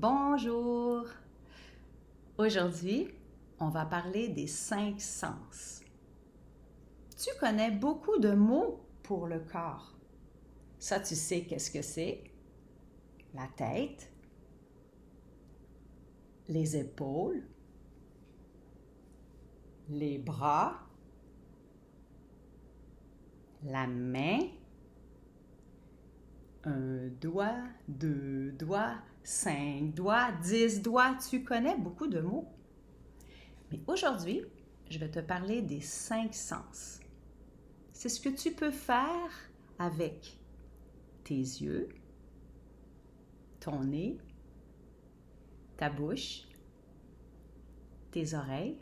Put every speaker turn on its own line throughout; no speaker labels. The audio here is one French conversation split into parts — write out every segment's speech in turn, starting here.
Bonjour! Aujourd'hui, on va parler des 5 sens. Tu connais beaucoup de mots pour le corps. Ça, tu sais qu'est-ce que c'est? La tête, les épaules, les bras, la main, un doigt, 2 doigts, 5 doigts, 10 doigts. Tu connais beaucoup de mots. Mais aujourd'hui, je vais te parler des 5 sens. C'est ce que tu peux faire avec tes yeux, ton nez, ta bouche, tes oreilles,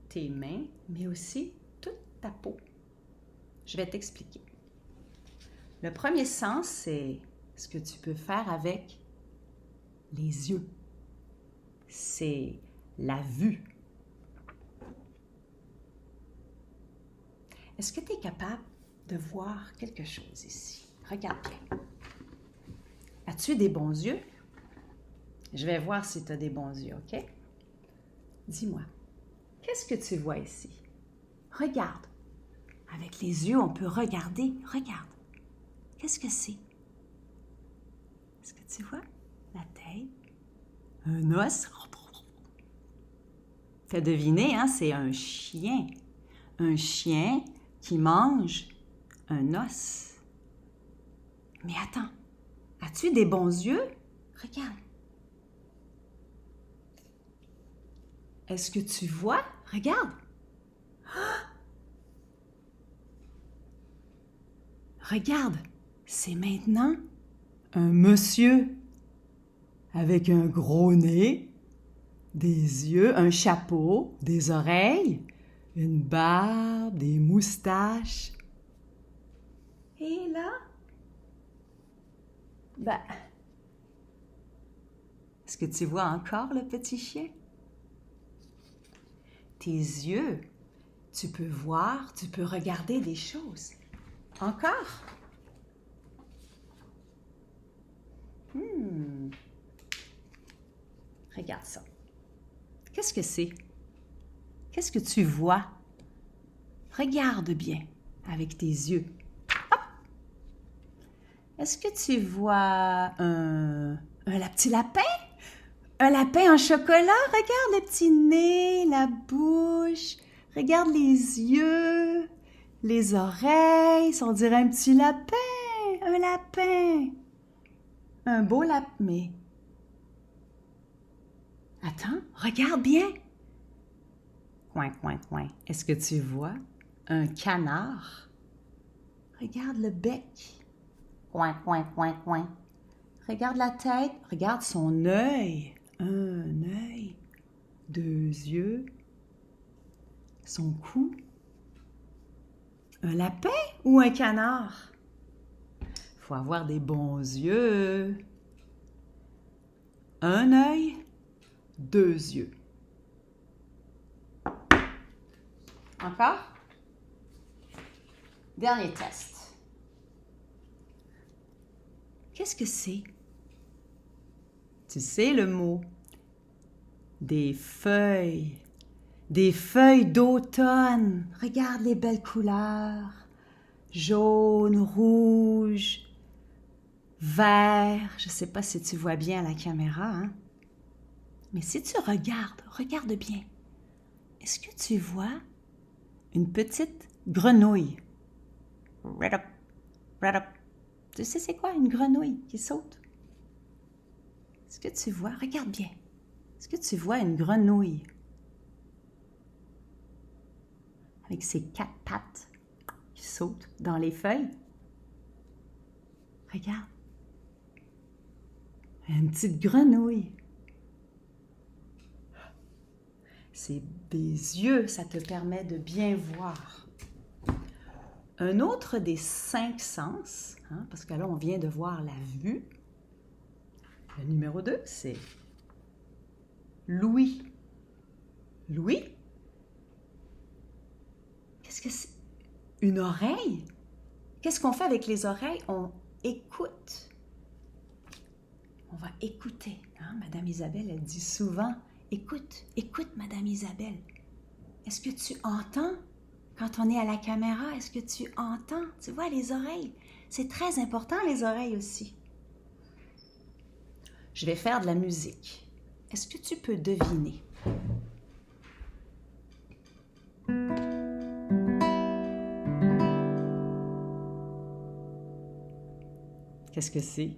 tes mains, mais aussi toute ta peau. Je vais t'expliquer. Le premier sens, c'est ce que tu peux faire avec les yeux. C'est la vue. Est-ce que tu es capable de voir quelque chose ici? Regarde bien. As-tu des bons yeux? Je vais voir si tu as des bons yeux, OK? Dis-moi, qu'est-ce que tu vois ici? Regarde. Avec les yeux, on peut regarder. Regarde. Qu'est-ce que c'est? Est-ce que tu vois la tête? Un os? Tu as deviné, hein? C'est un chien. Un chien qui mange un os. Mais attends, as-tu des bons yeux? Regarde. Est-ce que tu vois? Regarde. Regarde, c'est maintenant un monsieur avec un gros nez, des yeux, un chapeau, des oreilles, une barbe, des moustaches. Et là, est-ce que tu vois encore le petit chien? Tes yeux, tu peux voir, tu peux regarder des choses. Encore? Regarde ça. Qu'est-ce que c'est? Qu'est-ce que tu vois? Regarde bien avec tes yeux. Hop! Est-ce que tu vois un petit lapin? Un lapin en chocolat? Regarde le petit nez, la bouche. Regarde les yeux, les oreilles. On dirait un petit lapin. Un lapin. Un beau lapin. Mais attends, regarde bien. Coin, coin, coin. Est-ce que tu vois un canard? Regarde le bec. Coin, coin, coin, coin. Regarde la tête. Regarde son œil. Un œil. 2 yeux. Son cou. Un lapin ou un canard? Faut avoir des bons yeux. Un œil. 2 yeux. Encore? Dernier test. Qu'est-ce que c'est? Tu sais le mot? Des feuilles. Des feuilles d'automne. Regarde les belles couleurs. Jaune, rouge, vert. Je ne sais pas si tu vois bien à la caméra, hein? Mais si tu regardes, regarde bien. Est-ce que tu vois une petite grenouille? Red up, red up. Tu sais c'est quoi une grenouille qui saute? Est-ce que tu vois? Regarde bien. Est-ce que tu vois une grenouille? Avec ses 4 pattes qui sautent dans les feuilles? Regarde. Une petite grenouille. C'est des yeux, ça te permet de bien voir. Un autre des 5 sens, hein, parce que là, on vient de voir la vue. Le numéro 2, c'est l'ouïe. L'ouïe? Qu'est-ce que c'est? Une oreille? Qu'est-ce qu'on fait avec les oreilles? On écoute. On va écouter. Hein? Madame Isabelle, elle dit souvent, écoute, écoute, Madame Isabelle. Est-ce que tu entends? Quand on est à la caméra, est-ce que tu entends? Tu vois, les oreilles. C'est très important, les oreilles aussi. Je vais faire de la musique. Est-ce que tu peux deviner? Qu'est-ce que c'est?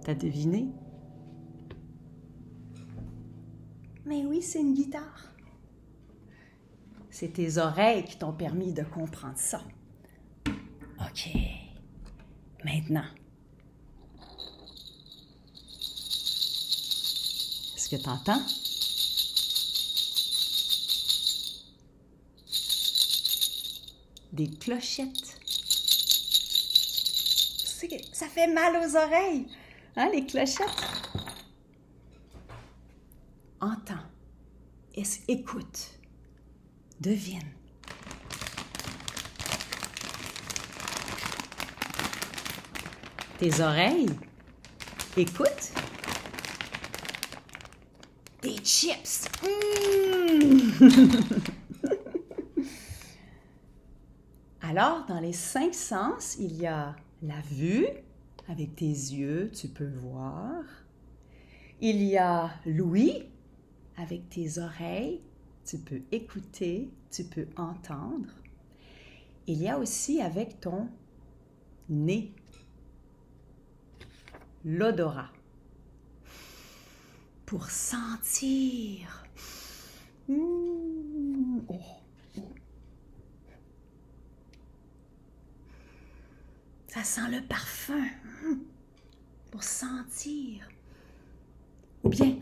T'as deviné? Mais oui, c'est une guitare. C'est tes oreilles qui t'ont permis de comprendre ça. OK. Maintenant. Est-ce que t'entends? Des clochettes. Ça fait mal aux oreilles, hein, les clochettes? Entends, écoute, devine. Tes oreilles, écoute. Des chips. Alors, dans les 5 sens, il y a la vue, avec tes yeux, tu peux voir. Il y a l'ouïe, avec tes oreilles, tu peux écouter, tu peux entendre. Il y a aussi avec ton nez, l'odorat, pour sentir. Ça sent le parfum, pour sentir. Ou bien,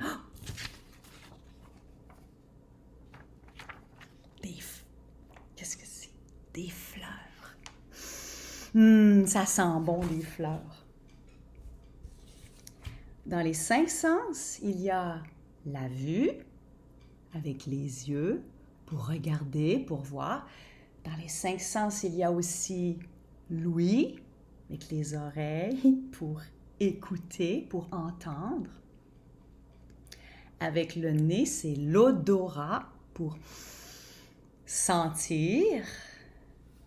qu'est-ce que c'est? Des fleurs. Ça sent bon, les fleurs. Dans les 5 sens, il y a la vue, avec les yeux, pour regarder, pour voir. Dans les 5 sens, il y a aussi l'ouïe, avec les oreilles, pour écouter, pour entendre. Avec le nez, c'est l'odorat, pour sentir.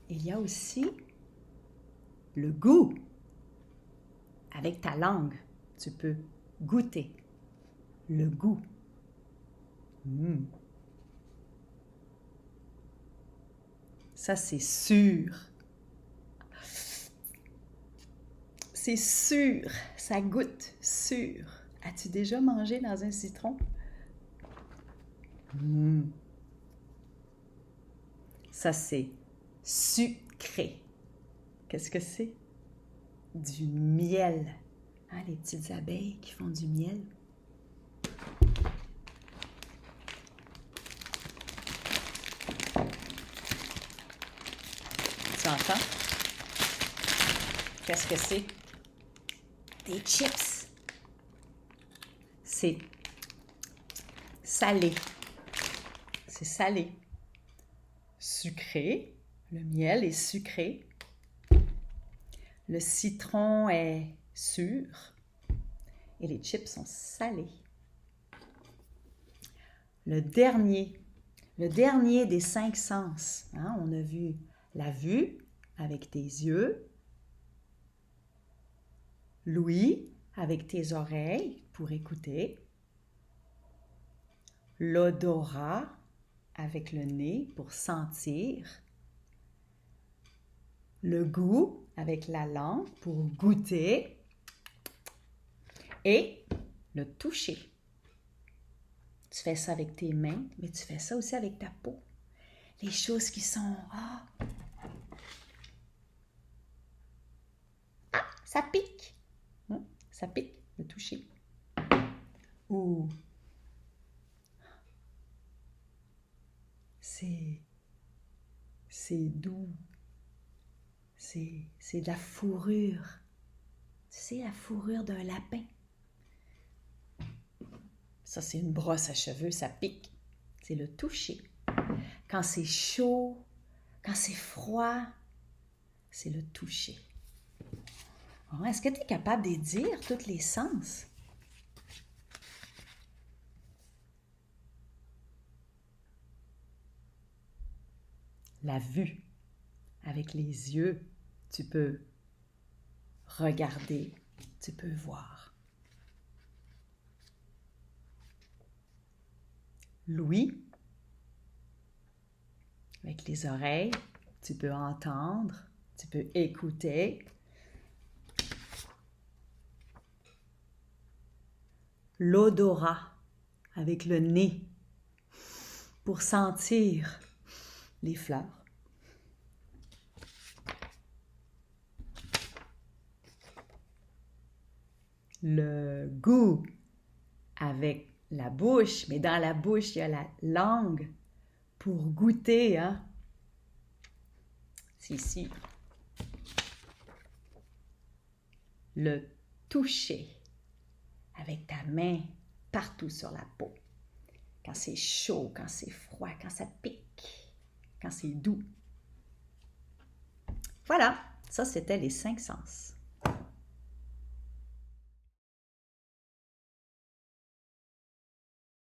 Il y a aussi le goût. Avec ta langue, tu peux goûter le goût. Ça, c'est sûr. C'est sûr. Ça goûte sûr. As-tu déjà mangé dans un citron? Ça, c'est sucré. Qu'est-ce que c'est? Du miel. Hein, les petites abeilles qui font du miel. Tu entends? Qu'est-ce que c'est? Des chips. C'est salé. C'est salé. Sucré. Le miel est sucré. Le citron est sûr. Et les chips sont salés. Le dernier des 5 sens. Hein? On a vu la vue avec tes yeux. L'ouïe avec tes oreilles pour écouter. L'odorat avec le nez pour sentir. Le goût avec la langue pour goûter. Et le toucher. Tu fais ça avec tes mains, mais tu fais ça aussi avec ta peau. Les choses qui sont... ça pique. Ça pique, le toucher. Ou c'est doux. C'est de la fourrure. Tu sais, la fourrure d'un lapin. Ça, c'est une brosse à cheveux, ça pique. C'est le toucher. Quand c'est chaud, quand c'est froid, c'est le toucher. Est-ce que tu es capable de dire tous les sens? La vue, avec les yeux, tu peux regarder, tu peux voir. L'ouïe, avec les oreilles, tu peux entendre, tu peux écouter. L'odorat, avec le nez, pour sentir les fleurs. Le goût, avec la bouche, mais dans la bouche, il y a la langue pour goûter, hein? C'est ici. Le toucher, avec ta main partout sur la peau. Quand c'est chaud, quand c'est froid, quand ça pique, quand c'est doux. Voilà, ça c'était les 5 sens.